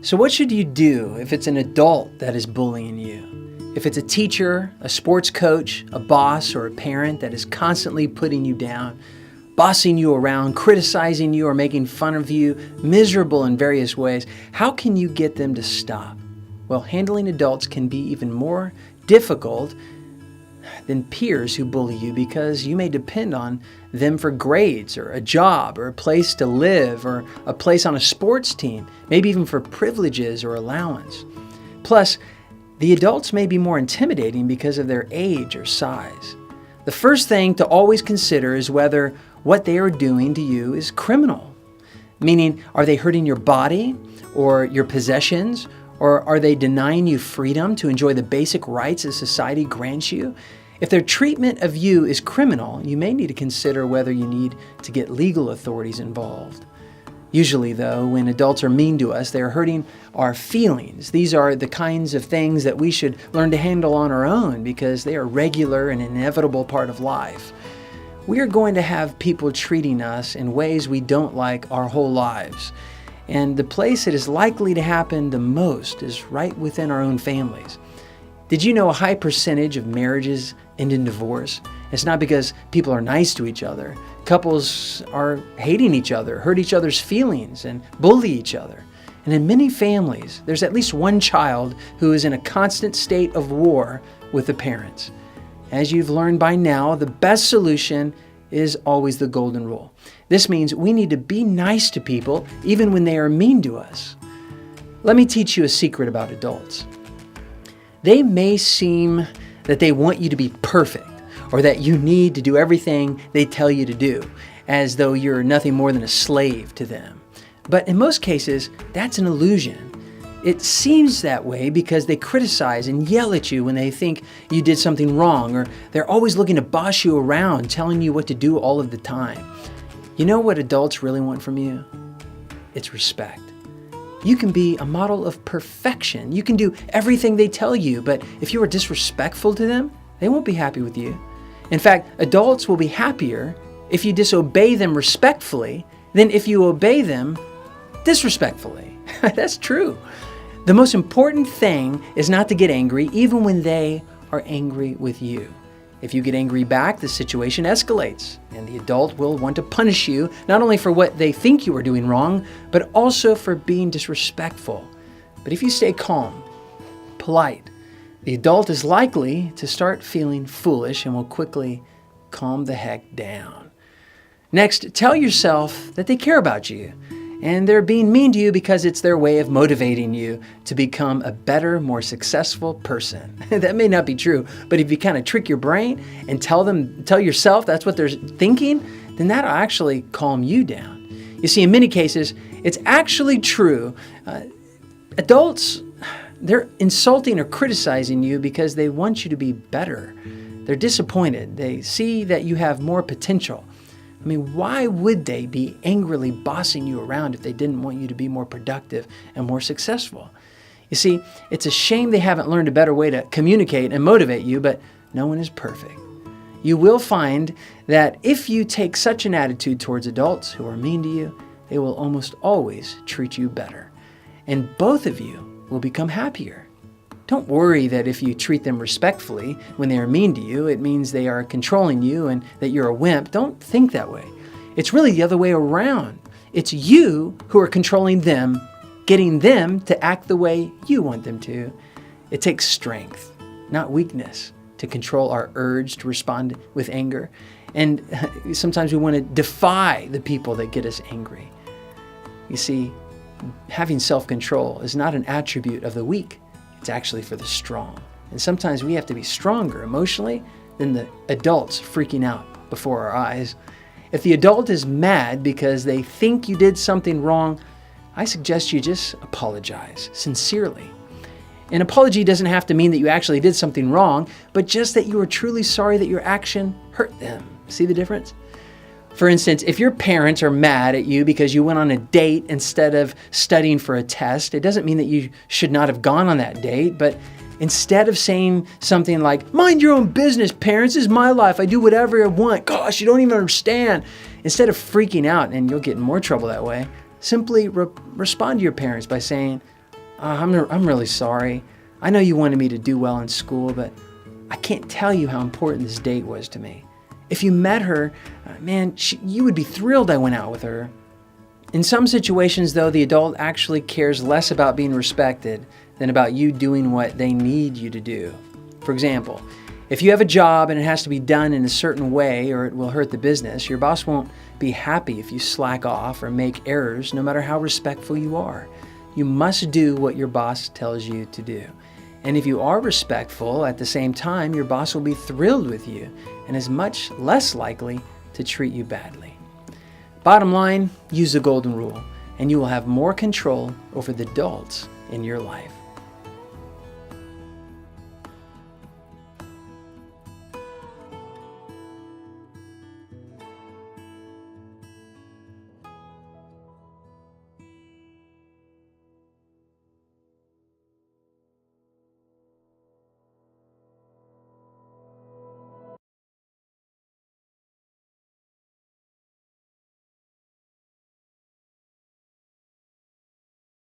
So what should you do if it's an adult that is bullying you? If it's a teacher, a sports coach, a boss, or a parent that is constantly putting you down, bossing you around, criticizing you, or making fun of you, miserable in various ways, how can you get them to stop? Well, handling adults can be even more difficult than peers who bully you because you may depend on them for grades or a job or a place to live or a place on a sports team, maybe even for privileges or allowance. Plus, the adults may be more intimidating because of their age or size. The first thing to always consider is whether what they are doing to you is criminal. Meaning, are they hurting your body or your possessions, or are they denying you freedom to enjoy the basic rights that society grants you? If their treatment of you is criminal, you may need to consider whether you need to get legal authorities involved. Usually, though, when adults are mean to us, they are hurting our feelings. These are the kinds of things that we should learn to handle on our own because they are regular and inevitable part of life. We are going to have people treating us in ways we don't like our whole lives. And the place it is likely to happen the most is right within our own families. Did you know a high percentage of marriages end in divorce? It's not because people are nice to each other. Couples are hating each other, hurt each other's feelings, and bully each other. And in many families, there's at least one child who is in a constant state of war with the parents. As you've learned by now, the best solution is always the golden rule. This means we need to be nice to people even when they are mean to us. Let me teach you a secret about adults. They may seem that they want you to be perfect or that you need to do everything they tell you to do, as though you're nothing more than a slave to them. But in most cases, that's an illusion. It seems that way because they criticize and yell at you when they think you did something wrong, or they're always looking to boss you around, telling you what to do all of the time. You know what adults really want from you? It's respect. You can be a model of perfection. You can do everything they tell you, but if you are disrespectful to them, they won't be happy with you. In fact, adults will be happier if you disobey them respectfully than if you obey them disrespectfully. That's true. The most important thing is not to get angry even when they are angry with you. If you get angry back, the situation escalates, and the adult will want to punish you not only for what they think you are doing wrong, but also for being disrespectful. But if you stay calm, polite, the adult is likely to start feeling foolish and will quickly calm the heck down. Next, tell yourself that they care about you, and they're being mean to you because it's their way of motivating you to become a better, more successful person. That may not be true, but if you kind of trick your brain and tell yourself that's what they're thinking, then that'll actually calm you down. You see, in many cases, it's actually true. Adults, they're insulting or criticizing you because they want you to be better. They're disappointed. They see that you have more potential. I mean, why would they be angrily bossing you around if they didn't want you to be more productive and more successful? You see, it's a shame they haven't learned a better way to communicate and motivate you, but no one is perfect. You will find that if you take such an attitude towards adults who are mean to you, they will almost always treat you better. And both of you will become happier. Don't worry that if you treat them respectfully when they are mean to you, it means they are controlling you and that you're a wimp. Don't think that way. It's really the other way around. It's you who are controlling them, getting them to act the way you want them to. It takes strength, not weakness, to control our urge to respond with anger. And sometimes we want to defy the people that get us angry. You see, having self-control is not an attribute of the weak. It's actually for the strong. And sometimes we have to be stronger emotionally than the adults freaking out before our eyes. If the adult is mad because they think you did something wrong, I suggest you just apologize sincerely. An apology doesn't have to mean that you actually did something wrong, but just that you are truly sorry that your action hurt them. See the difference? For instance, if your parents are mad at you because you went on a date instead of studying for a test, it doesn't mean that you should not have gone on that date, but instead of saying something like, "Mind your own business, parents, this is my life, I do whatever I want, gosh, you don't even understand," instead of freaking out, and you'll get in more trouble that way, simply respond to your parents by saying, I'm really sorry. I know you wanted me to do well in school, but I can't tell you how important this date was to me. If you met her, man, you would be thrilled I went out with her. In some situations, though, the adult actually cares less about being respected than about you doing what they need you to do. For example, if you have a job and it has to be done in a certain way or it will hurt the business, your boss won't be happy if you slack off or make errors, no matter how respectful you are. You must do what your boss tells you to do. And if you are respectful at the same time, your boss will be thrilled with you and is much less likely to treat you badly. Bottom line, use the golden rule, and you will have more control over the adults in your life.